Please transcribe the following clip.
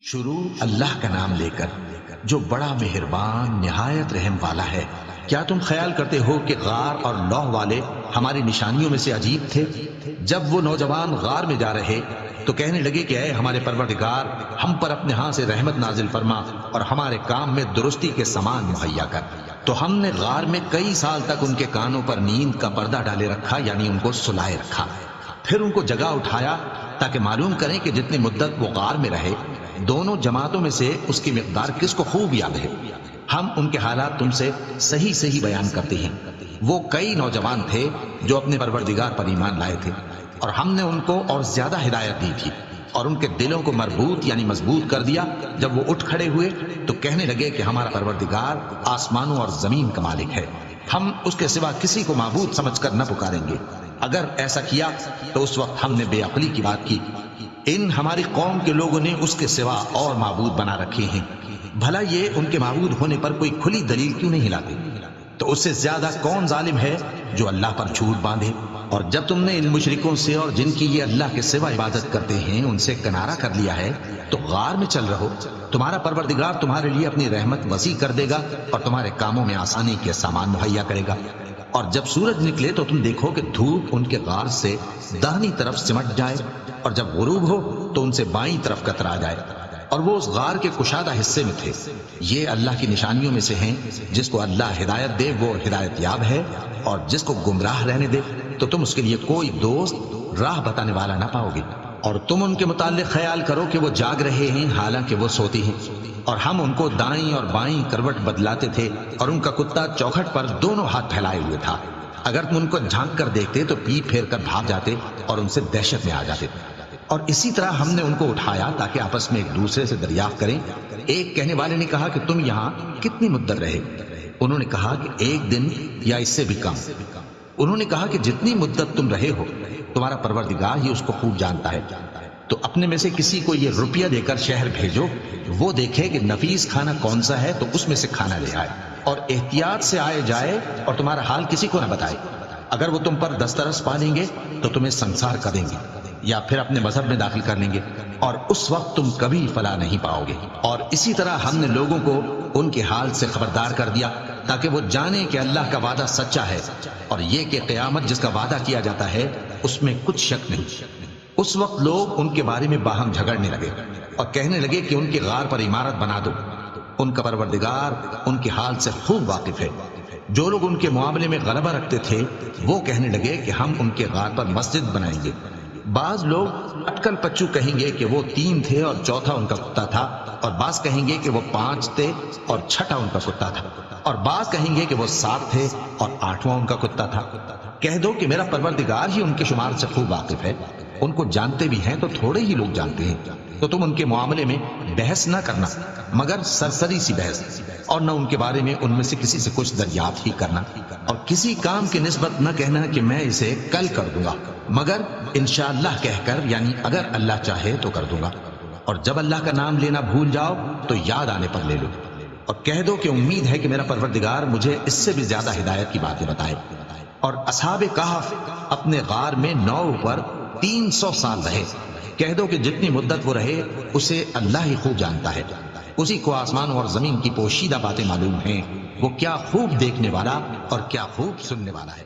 شروع اللہ کا نام لے کر جو بڑا مہربان نہایت رحم والا ہے۔ کیا تم خیال کرتے ہو کہ غار اور لوح والے ہماری نشانیوں میں سے عجیب تھے؟ جب وہ نوجوان غار میں جا رہے تو کہنے لگے کہ اے ہمارے پروردگار، ہم پر اپنے ہاں سے رحمت نازل فرما اور ہمارے کام میں درستی کے سامان مہیا کر۔ تو ہم نے غار میں کئی سال تک ان کے کانوں پر نیند کا پردہ ڈالے رکھا، یعنی ان کو سلائے رکھا۔ پھر ان کو جگہ اٹھایا تاکہ معلوم کریں کہ جتنی مدت وہ غار میں رہے دونوں جماعتوں میں سے اس کی مقدار کس کو خوب یاد ہے۔ ہم ان کے حالات تم سے صحیح صحیح بیان کرتے ہیں۔ وہ کئی نوجوان تھے جو اپنے پروردگار پر ایمان لائے تھے، اور ہم نے ان کو اور زیادہ ہدایت دی تھی اور ان کے دلوں کو مربوط یعنی مضبوط کر دیا۔ جب وہ اٹھ کھڑے ہوئے تو کہنے لگے کہ ہمارا پروردگار آسمانوں اور زمین کا مالک ہے، ہم اس کے سوا کسی کو معبود سمجھ کر نہ پکاریں گے۔ اگر ایسا کیا تو اس وقت ہم نے بے عقلی کی بات کی۔ ان ہماری قوم کے لوگوں نے اس کے سوا اور معبود بنا رکھے ہیں، بھلا یہ ان کے معبود ہونے پر کوئی کھلی دلیل کیوں نہیں لاتے؟ تو اس سے زیادہ کون ظالم ہے جو اللہ پر جھوٹ باندھے؟ اور جب تم نے ان مشرکوں سے اور جن کی یہ اللہ کے سوا عبادت کرتے ہیں ان سے کنارہ کر لیا ہے تو غار میں چل رہو، تمہارا پروردگار تمہارے لیے اپنی رحمت وسیع کر دے گا اور تمہارے کاموں میں آسانی کے سامان مہیا کرے گا۔ اور جب سورج نکلے تو تم دیکھو کہ دھوپ ان کے غار سے داہنی طرف سمٹ جائے، اور جب غروب ہو تو ان سے بائیں طرف کترا جائے، اور وہ اس غار کے کشادہ حصے میں تھے۔ یہ اللہ کی نشانیوں میں سے ہیں، جس کو اللہ ہدایت دے وہ ہدایت یاب ہے، اور جس کو گمراہ رہنے دے تو تم اس کے لیے کوئی دوست راہ بتانے والا نہ پاؤ گے۔ اور تم ان کے متعلق خیال کرو کہ وہ جاگ رہے ہیں حالانکہ وہ سوتے ہیں، اور ہم ان کو دائیں اور بائیں کروٹ بدلاتے تھے، اور ان کا کتا چوکھٹ پر دونوں ہاتھ پھیلائے ہوئے تھا۔ اگر تم ان کو جھانک کر دیکھتے تو پیٹ پھیر کر بھاگ جاتے اور ان سے دہشت میں آ جاتے۔ اور اسی طرح ہم نے ان کو اٹھایا تاکہ آپس میں ایک دوسرے سے دریافت کریں۔ ایک کہنے والے نے کہا کہ تم یہاں کتنی مدت رہے؟ انہوں نے کہا کہ ایک دن یا اس سے بھی کم۔ انہوں نے کہا کہ جتنی مدت تم رہے ہو تمہارا پروردگار ہی اس کو خوب جانتا ہے۔ تو اپنے میں سے کسی کو یہ روپیہ دے کر شہر بھیجو، وہ دیکھے کہ نفیس کھانا کون سا ہے تو اس میں سے کھانا لے آئے، اور احتیاط سے آئے جائے اور تمہارا حال کسی کو نہ بتائے۔ اگر وہ تم پر دسترس پا لیں گے تو تمہیں سنسار کر دیں گے یا پھر اپنے مذہب میں داخل کر لیں گے، اور اس وقت تم کبھی فلاح نہیں پاؤ گے۔ اور اسی طرح ہم نے لوگوں کو ان کے حال سے خبردار کر دیا تاکہ وہ جانیں کہ اللہ کا وعدہ سچا ہے، اور یہ کہ قیامت جس کا وعدہ کیا جاتا ہے اس میں کچھ شک نہیں۔ اس وقت لوگ ان کے بارے میں باہم جھگڑنے لگے اور کہنے لگے کہ ان کے غار پر عمارت بنا دو۔ ان کا پروردگار ان کے حال سے خوب واقف ہے۔ جو لوگ ان کے معاملے میں غلبہ رکھتے تھے وہ کہنے لگے کہ ہم ان کے غار پر مسجد بنائیں گے۔ بعض لوگ اٹکل پچو کہیں گے کہ وہ 3 تھے اور چوتھا ان کا کتا تھا، اور بعض کہیں گے کہ وہ 5 تھے اور چھٹا ان کا کتا تھا، اور بعض کہیں گے کہ وہ 7 تھے اور 8واں ان کا کتا تھا۔ کہہ دو کہ میرا پروردگار ہی ان کے شمار سے خوب واقف ہے، ان کو جانتے بھی ہیں تو تھوڑے ہی لوگ جانتے ہیں۔ تو تم ان کے معاملے میں بحث نہ کرنا مگر سرسری سی بحث، اور نہ ان کے بارے میں ان میں سے کسی سے کچھ دریافت ہی کرنا، اور کسی کام کی نسبت نہ کہنا کہ میں اسے کل کر دوں گا، مگر انشاءاللہ کہہ کر، یعنی اگر اللہ چاہے تو کر دوں گا۔ اور جب اللہ کا نام لینا بھول جاؤ تو یاد آنے پر لے لو، اور کہہ دو کہ امید ہے کہ میرا پروردگار مجھے اس سے بھی زیادہ ہدایت کی باتیں بتائے۔ اور اصحاب کہف اپنے غار میں 9 پر 300 سال رہے۔ کہہ دو کہ جتنی مدت وہ رہے اسے اللہ ہی خوب جانتا ہے، اسی کو آسمانوں اور زمین کی پوشیدہ باتیں معلوم ہیں، وہ کیا خوب دیکھنے والا اور کیا خوب سننے والا ہے۔